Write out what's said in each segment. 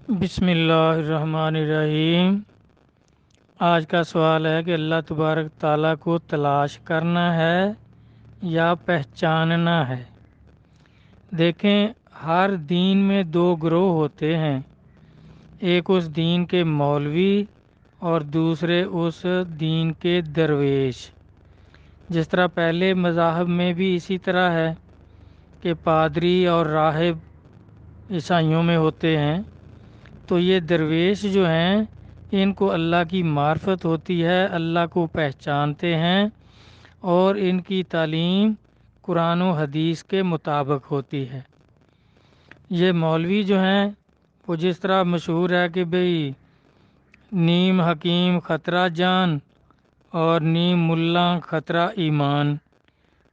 بسم اللہ الرحمن الرحیم۔ آج کا سوال ہے کہ اللہ تبارک تعالیٰ کو تلاش کرنا ہے یا پہچاننا ہے؟ دیکھیں، ہر دین میں دو گروہ ہوتے ہیں، ایک اس دین کے مولوی اور دوسرے اس دین کے درویش۔ جس طرح پہلے مذاہب میں بھی اسی طرح ہے کہ پادری اور راہب عیسائیوں میں ہوتے ہیں، تو یہ درویش جو ہیں ان کو اللہ کی معرفت ہوتی ہے، اللہ کو پہچانتے ہیں اور ان کی تعلیم قرآن و حدیث کے مطابق ہوتی ہے۔ یہ مولوی جو ہیں وہ جس طرح مشہور ہے کہ بھئی نیم حکیم خطرہ جان اور نیم ملا خطرہ ایمان،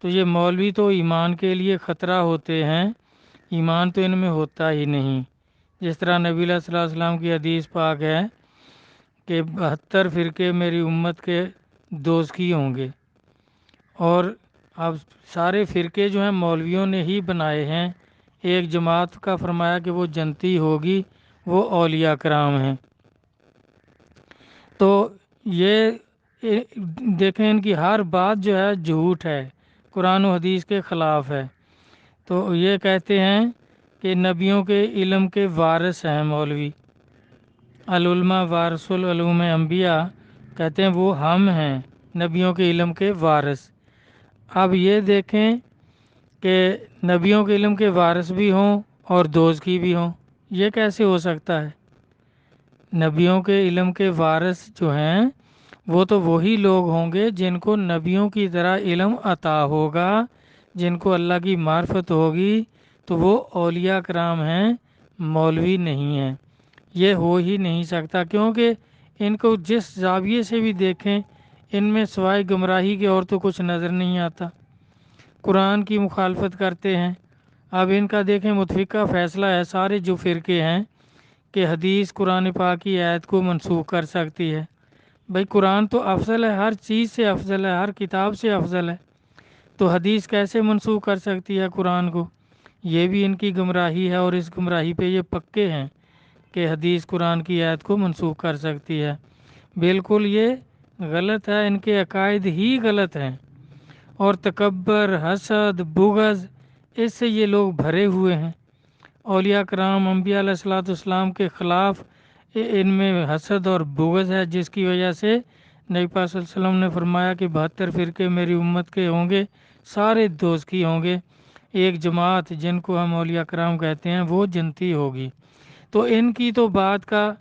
تو یہ مولوی تو ایمان کے لیے خطرہ ہوتے ہیں، ایمان تو ان میں ہوتا ہی نہیں۔ جس طرح نبی اللہ صلی اللہ علیہ وسلم کی حدیث پاک ہے کہ 72 فرقے میری امت کے دوزخی ہوں گے، اور اب سارے فرقے جو ہیں مولویوں نے ہی بنائے ہیں۔ ایک جماعت کا فرمایا کہ وہ جنتی ہوگی، وہ اولیاء کرام ہیں۔ تو یہ دیکھیں ان کی ہر بات جو ہے جھوٹ ہے، قرآن و حدیث کے خلاف ہے۔ تو یہ کہتے ہیں کہ نبیوں کے علم کے وارث ہیں مولوی، العلماء وارث العلوم انبیاء، کہتے ہیں وہ ہم ہیں نبیوں کے علم کے وارث۔ اب یہ دیکھیں کہ نبیوں کے علم کے وارث بھی ہوں اور دوزخی بھی ہوں، یہ کیسے ہو سکتا ہے؟ نبیوں کے علم کے وارث جو ہیں وہ تو وہی لوگ ہوں گے جن کو نبیوں کی طرح علم عطا ہوگا، جن کو اللہ کی معرفت ہوگی، تو وہ اولیاء کرام ہیں، مولوی نہیں ہیں۔ یہ ہو ہی نہیں سکتا، کیونکہ ان کو جس زاویے سے بھی دیکھیں ان میں سوائے گمراہی کے اور تو کچھ نظر نہیں آتا۔ قرآن کی مخالفت کرتے ہیں۔ اب ان کا دیکھیں متفقہ فیصلہ ہے سارے جو فرقے ہیں کہ حدیث قرآن پاک کی آیت کو منسوخ کر سکتی ہے۔ بھئی قرآن تو افضل ہے، ہر چیز سے افضل ہے، ہر کتاب سے افضل ہے، تو حدیث کیسے منسوخ کر سکتی ہے قرآن کو؟ یہ بھی ان کی گمراہی ہے، اور اس گمراہی پہ یہ پکے ہیں کہ حدیث قرآن کی آیت کو منسوخ کر سکتی ہے۔ بالکل یہ غلط ہے، ان کے عقائد ہی غلط ہیں، اور تکبر، حسد، بغض، اس سے یہ لوگ بھرے ہوئے ہیں۔ اولیاء کرام انبیاء علیہ الصلوۃ والسلام کے خلاف ان میں حسد اور بغض ہے، جس کی وجہ سے نبی پاک صلی اللہ علیہ وسلم نے فرمایا کہ 72 فرقے میری امت کے ہوں گے، سارے دوزخی ہوں گے، ایک جماعت جن کو ہم اولیاء کرام کہتے ہیں وہ جنتی ہوگی۔ تو ان کی تو بات کا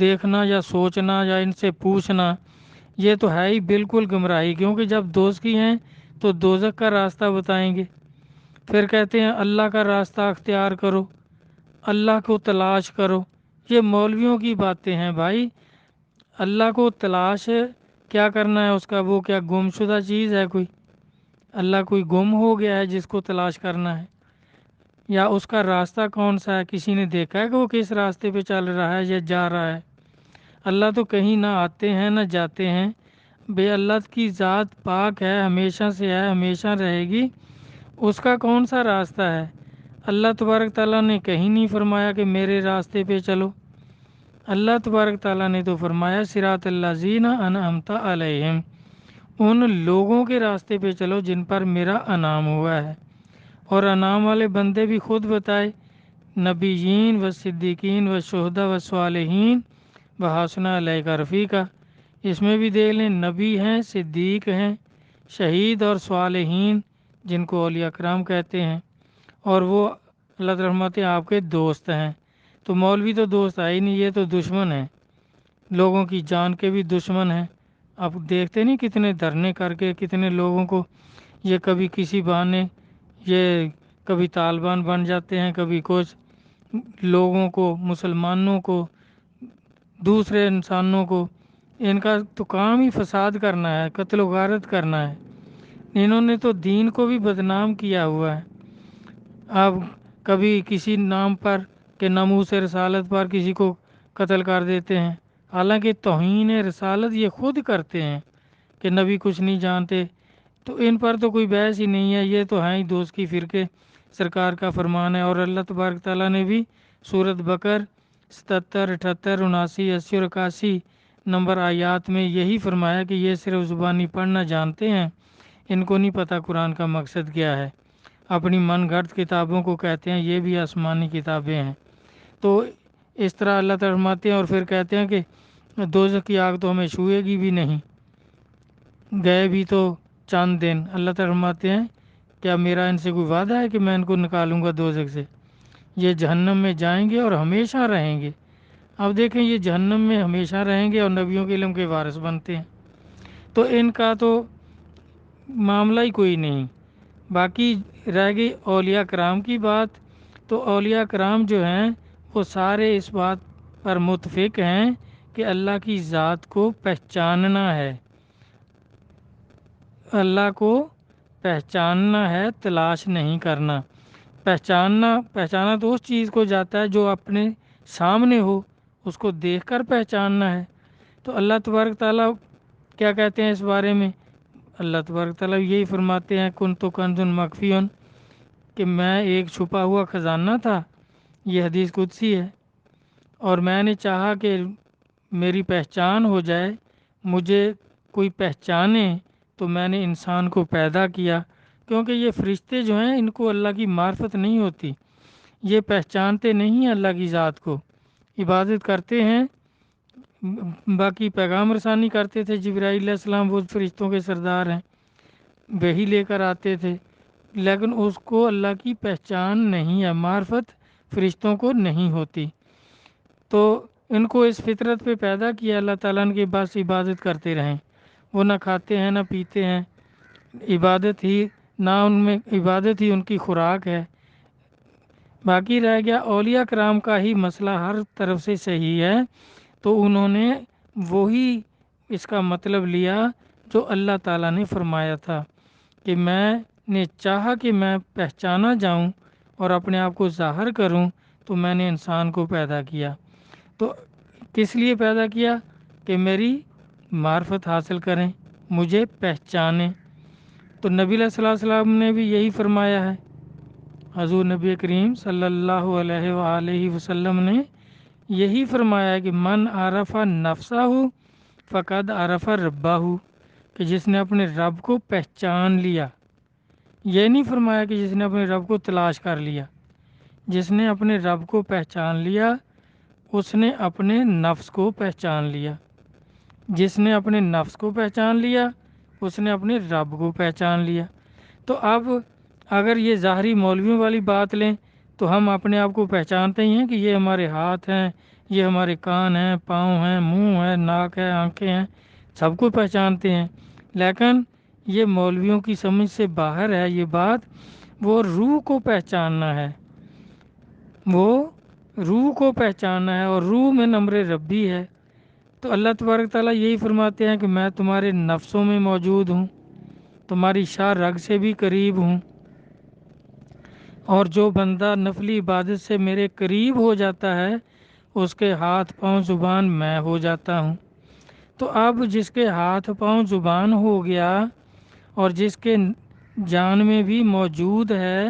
دیکھنا یا سوچنا یا ان سے پوچھنا یہ تو ہے ہی بالکل گمراہی، کیونکہ جب دوزخی ہیں تو دوزخ کا راستہ بتائیں گے، پھر کہتے ہیں اللہ کا راستہ اختیار کرو، اللہ کو تلاش کرو۔ یہ مولویوں کی باتیں ہیں بھائی۔ اللہ کو تلاش کیا کرنا ہے اس کا؟ وہ کیا گم شدہ چیز ہے کوئی؟ اللہ کوئی گم ہو گیا ہے جس کو تلاش کرنا ہے؟ یا اس کا راستہ کون سا ہے؟ کسی نے دیکھا ہے کہ وہ کس راستے پہ چل رہا ہے یا جا رہا ہے؟ اللہ تو کہیں نہ آتے ہیں نہ جاتے ہیں، بے اللہ کی ذات پاک ہے، ہمیشہ سے ہے، ہمیشہ رہے گی، اس کا کون سا راستہ ہے؟ اللہ تبارک تعالیٰ نے کہیں نہیں فرمایا کہ میرے راستے پہ چلو۔ اللہ تبارک تعالیٰ نے تو فرمایا صراط الذین انعمت علیہم، ان لوگوں کے راستے پہ چلو جن پر میرا انعام ہوا ہے۔ اور انعام والے بندے بھی خود بتائے، نبیین و صدیقین و شہداء و صالحین و حسن اولئک رفیقا۔ اس میں بھی دیکھ لیں، نبی ہیں، صدیق ہیں، شہید اور صالحین جن کو اولیاء کرام کہتے ہیں، اور وہ اللہ تعالیٰ فرماتے ہیں آپ کے دوست ہیں۔ تو مولوی تو دوست ہے ہی نہیں، یہ تو دشمن ہیں، لوگوں کی جان کے بھی دشمن ہیں۔ اب دیکھتے نہیں کتنے دھرنے کر کے کتنے لوگوں کو یہ کبھی کسی بہانے یہ کبھی طالبان بن جاتے ہیں، کبھی کچھ، لوگوں کو، مسلمانوں کو، دوسرے انسانوں کو، ان کا تو کام ہی فساد کرنا ہے، قتل و غارت کرنا ہے۔ انہوں نے تو دین کو بھی بدنام کیا ہوا ہے۔ اب کبھی کسی نام پر کہ ناموس رسالت پر کسی کو قتل کر دیتے ہیں، حالانکہ توہین رسالت یہ خود کرتے ہیں کہ نبی کچھ نہیں جانتے، تو ان پر تو کوئی بحث ہی نہیں ہے، یہ تو ہیں ہی دوست کی فرقے۔ سرکار کا فرمان ہے، اور اللہ تبارک تعالیٰ نے بھی سورت بقر 77، 78، 79، 80 اور 81 نمبر آیات میں یہی فرمایا کہ یہ صرف زبانی پڑھنا جانتے ہیں، ان کو نہیں پتہ قرآن کا مقصد کیا ہے۔ اپنی من گھڑت کتابوں کو کہتے ہیں یہ بھی آسمانی کتابیں ہیں۔ تو اس طرح اللہ تعالیٰ فرماتے ہیں، اور پھر کہتے ہیں کہ دوزخ کی آگ تو ہمیں چھوئے گی بھی نہیں، گئے بھی تو چند دن۔ اللہ تعالیٰ فرماتے ہیں کیا میرا ان سے کوئی وعدہ ہے کہ میں ان کو نکالوں گا دوزخ سے؟ یہ جہنم میں جائیں گے اور ہمیشہ رہیں گے۔ اب دیکھیں یہ جہنم میں ہمیشہ رہیں گے اور نبیوں کے علم کے وارث بنتے ہیں، تو ان کا تو معاملہ ہی کوئی نہیں۔ باقی رہ گئی اولیاء کرام کی بات، تو اولیاء کرام جو ہیں وہ سارے اس بات پر متفق ہیں کہ اللہ کی ذات کو پہچاننا ہے، اللہ کو پہچاننا ہے، تلاش نہیں کرنا۔ پہچانا تو اس چیز کو جاتا ہے جو اپنے سامنے ہو، اس کو دیکھ کر پہچاننا ہے۔ تو اللہ تبارک تعالیٰ کیا کہتے ہیں اس بارے میں؟ اللہ تبارک تعالیٰ یہی فرماتے ہیں کن تو کنز مخفیون، کہ میں ایک چھپا ہوا خزانہ تھا، یہ حدیث قدسی ہے، اور میں نے چاہا کہ میری پہچان ہو جائے، مجھے کوئی پہچانے، تو میں نے انسان کو پیدا کیا، کیونکہ یہ فرشتے جو ہیں ان کو اللہ کی معرفت نہیں ہوتی، یہ پہچانتے نہیں ہیں اللہ کی ذات کو، عبادت کرتے ہیں، باقی پیغام رسانی کرتے تھے، جبرائیل علیہ السلام وہ فرشتوں کے سردار ہیں، وہی لے کر آتے تھے، لیکن اس کو اللہ کی پہچان نہیں ہے، معرفت فرشتوں کو نہیں ہوتی۔ تو ان کو اس فطرت پہ پیدا کیا اللہ تعالیٰ نے کہ بس عبادت کرتے رہیں، وہ نہ کھاتے ہیں نہ پیتے ہیں، عبادت ہی نہ ان میں عبادت ہی ان کی خوراک ہے۔ باقی رہ گیا اولیاء کرام کا ہی مسئلہ ہر طرف سے صحیح ہے، تو انہوں نے وہی اس کا مطلب لیا جو اللہ تعالیٰ نے فرمایا تھا کہ میں نے چاہا کہ میں پہچانا جاؤں اور اپنے آپ کو ظاہر کروں، تو میں نے انسان کو پیدا کیا۔ تو کس لیے پیدا کیا؟ کہ میری معرفت حاصل کریں، مجھے پہچانیں۔ تو نبی علیہ الصلوۃ والسلام نے بھی یہی فرمایا ہے، حضور نبی کریم صلی اللہ علیہ وآلہ وسلم نے یہی فرمایا کہ من عرف نفسہ فقد عرف ربہ، کہ جس نے اپنے رب کو پہچان لیا۔ یہ نہیں فرمایا کہ جس نے اپنے رب کو تلاش کر لیا، جس نے اپنے رب کو پہچان لیا اس نے اپنے نفس کو پہچان لیا، جس نے اپنے نفس کو پہچان لیا اس نے اپنے رب کو پہچان لیا۔ تو اب اگر یہ ظاہری مولویوں والی بات لیں تو ہم اپنے آپ کو پہچانتے ہی ہیں کہ یہ ہمارے ہاتھ ہیں، یہ ہمارے کان ہیں، پاؤں ہیں، منہ ہے، ناک ہے، آنکھیں ہیں، سب کو پہچانتے ہیں، لیکن یہ مولویوں کی سمجھ سے باہر ہے یہ بات۔ وہ روح کو پہچاننا ہے، وہ روح کو پہچاننا ہے، اور روح میں نمر ربی ہے۔ تو اللہ تبارک تعالیٰ یہی فرماتے ہیں کہ میں تمہارے نفسوں میں موجود ہوں، تمہاری شاہ رگ سے بھی قریب ہوں، اور جو بندہ نفلی عبادت سے میرے قریب ہو جاتا ہے اس کے ہاتھ پاؤں زبان میں ہو جاتا ہوں۔ تو اب جس کے ہاتھ پاؤں زبان ہو گیا اور جس کے جان میں بھی موجود ہے،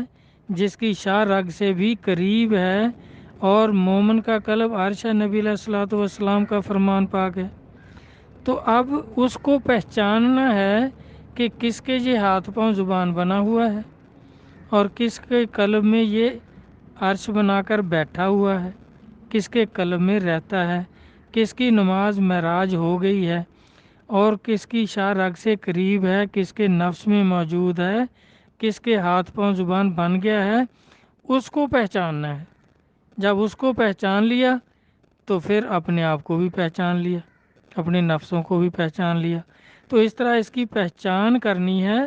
جس کی شاہ رگ سے بھی قریب ہے، اور مومن کا قلب عرش نبی علیہ الصلوۃ والسلام کا فرمان پاک ہے، تو اب اس کو پہچاننا ہے کہ کس کے یہ ہاتھ پاؤں زبان بنا ہوا ہے اور کس کے قلب میں یہ عرش بنا کر بیٹھا ہوا ہے، کس کے قلب میں رہتا ہے، کس کی نماز معراج ہو گئی ہے، اور کس کی شاہ رگ سے قریب ہے، کس کے نفس میں موجود ہے، کس کے ہاتھ پاؤں زبان بن گیا ہے، اس کو پہچاننا ہے۔ جب اس کو پہچان لیا تو پھر اپنے آپ کو بھی پہچان لیا، اپنے نفسوں کو بھی پہچان لیا۔ تو اس طرح اس کی پہچان کرنی ہے،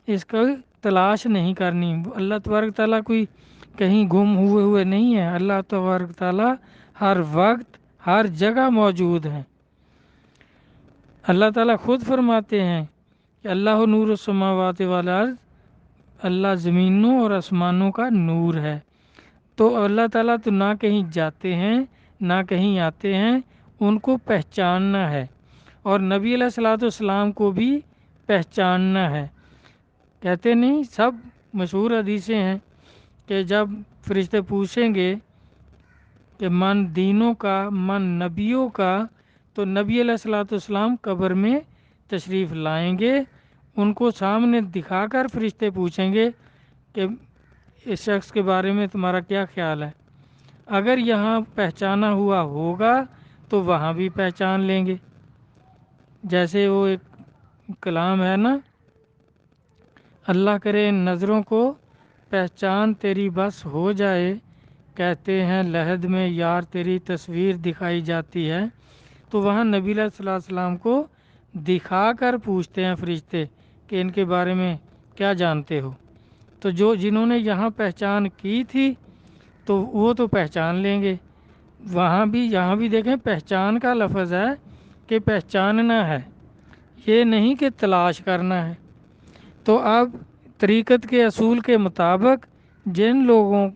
اس کا تلاش نہیں کرنی۔ اللہ تبارک تعالیٰ کوئی کہیں گم ہوئے نہیں ہے، اللہ تبارک تعالیٰ ہر وقت ہر جگہ موجود ہے۔ اللہ تعالیٰ خود فرماتے ہیں کہ اللہ نور السماوات والارض، اللہ زمینوں اور آسمانوں کا نور ہے۔ تو اللہ تعالیٰ تو نہ کہیں جاتے ہیں نہ کہیں آتے ہیں، ان کو پہچاننا ہے، اور نبی علیہ الصلوۃ والسلام کو بھی پہچاننا ہے۔ کہتے نہیں، سب مشہور حدیثیں ہیں کہ جب فرشتے پوچھیں گے کہ من دینوں کا، من نبیوں کا، تو نبی علیہ الصلوۃ والسلام قبر میں تشریف لائیں گے، ان کو سامنے دکھا کر فرشتے پوچھیں گے کہ اس شخص کے بارے میں تمہارا کیا خیال ہے۔ اگر یہاں پہچانا ہوا ہوگا تو وہاں بھی پہچان لیں گے۔ جیسے وہ ایک کلام ہے نا، اللہ کرے ان نظروں کو پہچان تیری بس ہو جائے، کہتے ہیں لحد میں یار تیری تصویر دکھائی جاتی ہے، تو وہاں نبی علیہ الصلوۃ والسلام کو دکھا کر پوچھتے ہیں فرشتے کہ ان کے بارے میں کیا جانتے ہو۔ تو جنہوں نے یہاں پہچان کی تھی تو وہ تو پہچان لیں گے، وہاں بھی یہاں بھی دیکھیں پہچان کا لفظ ہے کہ پہچاننا ہے، یہ نہیں کہ تلاش کرنا ہے۔ تو اب طریقت کے اصول کے مطابق جن لوگوں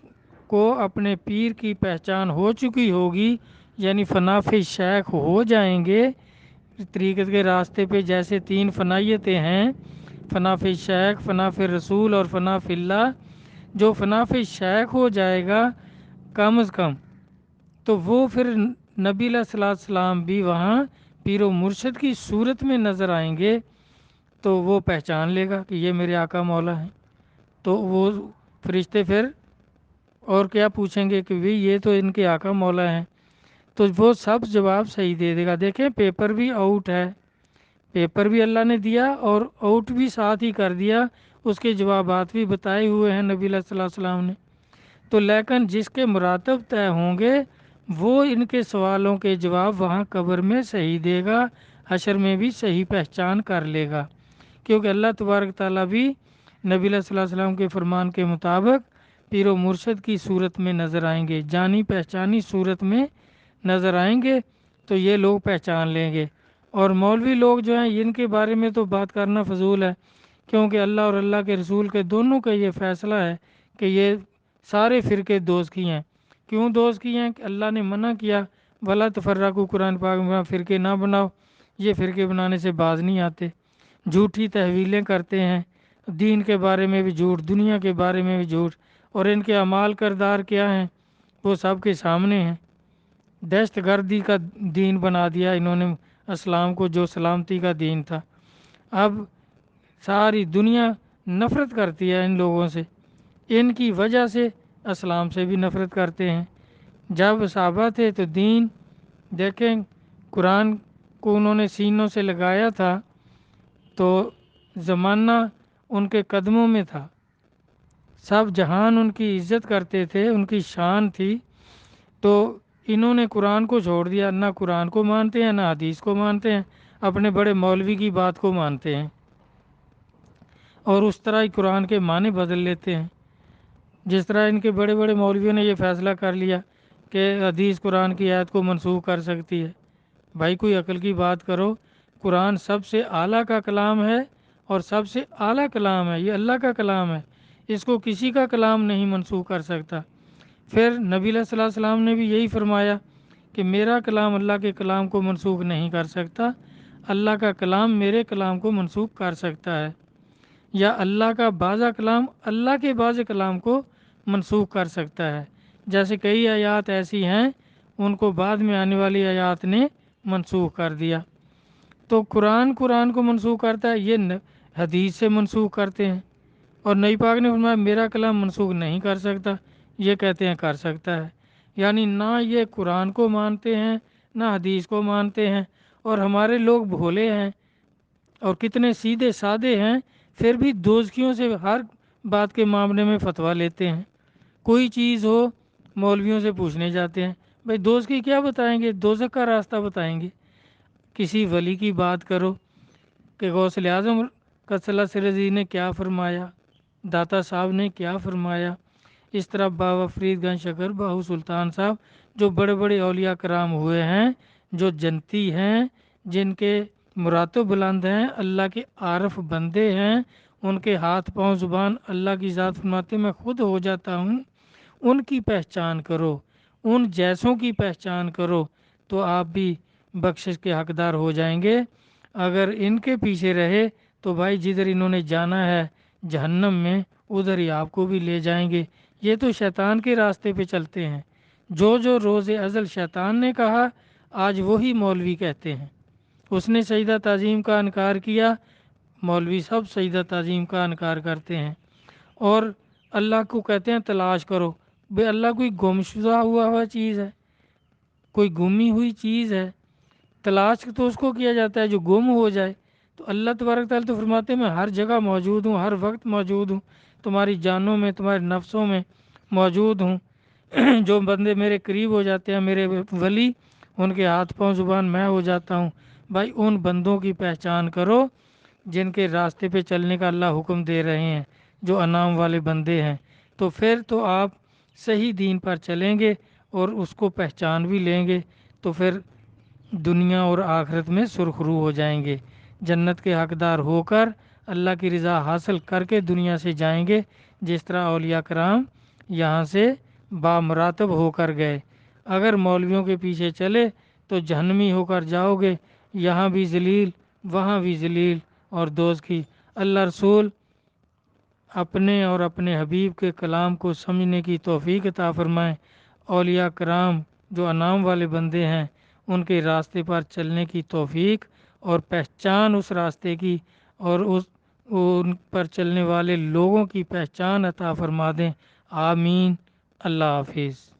کو اپنے پیر کی پہچان ہو چکی ہوگی، یعنی فنافی شیخ ہو جائیں گے، طریقت کے راستے پہ جیسے 3 فنائیتیں ہیں، فنافی شیخ، فنافی رسول اور فنافی اللہ، جو فنافی شیخ ہو جائے گا کم از کم، تو وہ پھر نبی علیہ الصلوۃ والسلام بھی وہاں پیر و مرشد کی صورت میں نظر آئیں گے، تو وہ پہچان لے گا کہ یہ میرے آقا مولا ہیں۔ تو وہ فرشتے پھر اور کیا پوچھیں گے کہ یہ تو ان کے آقا مولا ہیں، تو وہ سب جواب صحیح دے دے گا۔ دیکھیں پیپر بھی آؤٹ ہے، پیپر بھی اللہ نے دیا اور آؤٹ بھی ساتھ ہی کر دیا، اس کے جوابات بھی بتائے ہوئے ہیں نبی علیہ الصلوۃ والسلام نے۔ تو لیکن جس کے مراتب طے ہوں گے وہ ان کے سوالوں کے جواب وہاں قبر میں صحیح دے گا، حشر میں بھی صحیح پہچان کر لے گا، کیونکہ اللہ تبارک تعالیٰ بھی نبی علیہ الصلوۃ والسلام کے فرمان کے مطابق پیر و مرشد کی صورت میں نظر آئیں گے، جانی پہچانی صورت میں نظر آئیں گے، تو یہ لوگ پہچان لیں گے۔ اور مولوی لوگ جو ہیں ان کے بارے میں تو بات کرنا فضول ہے، کیونکہ اللہ اور اللہ کے رسول کے دونوں کا یہ فیصلہ ہے کہ یہ سارے فرقے دوزخی ہیں۔ کیوں دوزخی ہیں؟ کہ اللہ نے منع کیا وَلَا تَفَرَّقُوا، قرآن پاک میں فرقے نہ بناؤ، یہ فرقے بنانے سے باز نہیں آتے، جھوٹی تحویلیں کرتے ہیں، دین کے بارے میں بھی جھوٹ، دنیا کے بارے میں بھی جھوٹ، اور ان کے اعمال کردار کیا ہیں وہ سب کے سامنے ہیں۔ دہشت گردی کا دین بنا دیا انہوں نے اسلام کو، جو سلامتی کا دین تھا۔ اب ساری دنیا نفرت کرتی ہے ان لوگوں سے، ان کی وجہ سے اسلام سے بھی نفرت کرتے ہیں۔ جب صحابہ تھے تو دین دیکھیں، قرآن کو انہوں نے سینوں سے لگایا تھا تو زمانہ ان کے قدموں میں تھا، سب جہان ان کی عزت کرتے تھے، ان کی شان تھی، تو انہوں نے قرآن کو چھوڑ دیا، نہ قرآن کو مانتے ہیں نہ حدیث کو مانتے ہیں، اپنے بڑے مولوی کی بات کو مانتے ہیں اور اس طرح ہی قرآن کے معنی بدل لیتے ہیں۔ جس طرح ان کے بڑے بڑے مولویوں نے یہ فیصلہ کر لیا کہ حدیث قرآن کی آیت کو منسوخ کر سکتی ہے۔ بھائی کوئی عقل کی بات کرو، قرآن سب سے اعلیٰ کا کلام ہے اور سب سے اعلیٰ کلام ہے، یہ اللہ کا کلام ہے، اس کو کسی کا کلام نہیں منسوخ کر سکتا۔ پھر نبی علیہ الصلوۃ والسلام نے بھی یہی فرمایا کہ میرا کلام اللہ کے کلام کو منسوخ نہیں کر سکتا، اللہ کا کلام میرے کلام کو منسوخ کر سکتا ہے، یا اللہ کا بعض کلام اللہ کے بعض کلام کو منسوخ کر سکتا ہے۔ جیسے کئی آیات ایسی ہیں ان کو بعد میں آنے والی آیات نے منسوخ کر دیا۔ تو قرآن کو منسوخ کرتا ہے، یہ حدیث سے منسوخ کرتے ہیں، اور نبی پاک نے فرمایا میرا کلام منسوخ نہیں کر سکتا، یہ کہتے ہیں کر سکتا ہے۔ یعنی نہ یہ قرآن کو مانتے ہیں نہ حدیث کو مانتے ہیں، اور ہمارے لوگ بھولے ہیں اور کتنے سیدھے سادے ہیں، پھر بھی دوزخیوں سے ہر بات کے معاملے میں فتویٰ لیتے ہیں۔ کوئی چیز ہو مولویوں سے پوچھنے جاتے ہیں، بھائی دوزخی کیا بتائیں گے، دوزخ کا راستہ بتائیں گے۔ کسی ولی کی بات کرو کہ غوث اعظم قدس اللہ سرِ عزیز نے کیا فرمایا، داتا صاحب نے کیا فرمایا، اس طرح بابا فرید گنج شکر باہو سلطان صاحب جو بڑے بڑے اولیاء کرام ہوئے ہیں، جو جنتی ہیں، جن کے مراتب بلند ہیں، اللہ کے عارف بندے ہیں، ان کے ہاتھ پاؤں زبان اللہ کی ذات فرماتے میں خود ہو جاتا ہوں، ان کی پہچان کرو، ان جیسوں کی پہچان کرو، تو آپ بھی بخشش کے حقدار ہو جائیں گے۔ اگر ان کے پیچھے رہے تو بھائی جدھر انہوں نے جانا ہے جہنم میں، ادھر ہی آپ کو بھی لے جائیں گے۔ یہ تو شیطان کے راستے پہ چلتے ہیں، جو جو روز ازل شیطان نے کہا آج وہی مولوی کہتے ہیں۔ اس نے سجدہ تعظیم کا انکار کیا، مولوی سب سجدہ تعظیم کا انکار کرتے ہیں۔ اور اللہ کو کہتے ہیں تلاش کرو، بے اللہ کوئی گمشدہ ہوا چیز ہے، کوئی گمی ہوئی چیز ہے؟ تلاش تو اس کو کیا جاتا ہے جو گم ہو جائے۔ تو اللہ تبارک تعالیٰ تو فرماتے ہیں میں ہر جگہ موجود ہوں، ہر وقت موجود ہوں، تمہاری جانوں میں، تمہارے نفسوں میں موجود ہوں۔ جو بندے میرے قریب ہو جاتے ہیں، میرے ولی، ان کے ہاتھ پاؤں زبان میں ہو جاتا ہوں۔ بھائی ان بندوں کی پہچان کرو جن کے راستے پہ چلنے کا اللہ حکم دے رہے ہیں، جو انعام والے بندے ہیں، تو پھر تو آپ صحیح دین پر چلیں گے اور اس کو پہچان بھی لیں گے، تو پھر دنیا اور آخرت میں سرخرو ہو جائیں گے، جنت کے حقدار ہو کر اللہ کی رضا حاصل کر کے دنیا سے جائیں گے، جس طرح اولیاء کرام یہاں سے بامراتب ہو کر گئے۔ اگر مولویوں کے پیچھے چلے تو جہنمی ہو کر جاؤ گے، یہاں بھی ذلیل وہاں بھی ذلیل اور دوزخی۔ اللہ رسول اپنے اور اپنے حبیب کے کلام کو سمجھنے کی توفیق عطا فرمائیں۔ اولیاء کرام جو انعام والے بندے ہیں ان کے راستے پر چلنے کی توفیق اور پہچان اس راستے کی اور ان پر چلنے والے لوگوں کی پہچان عطا فرما دیں۔ آمین۔ اللہ حافظ۔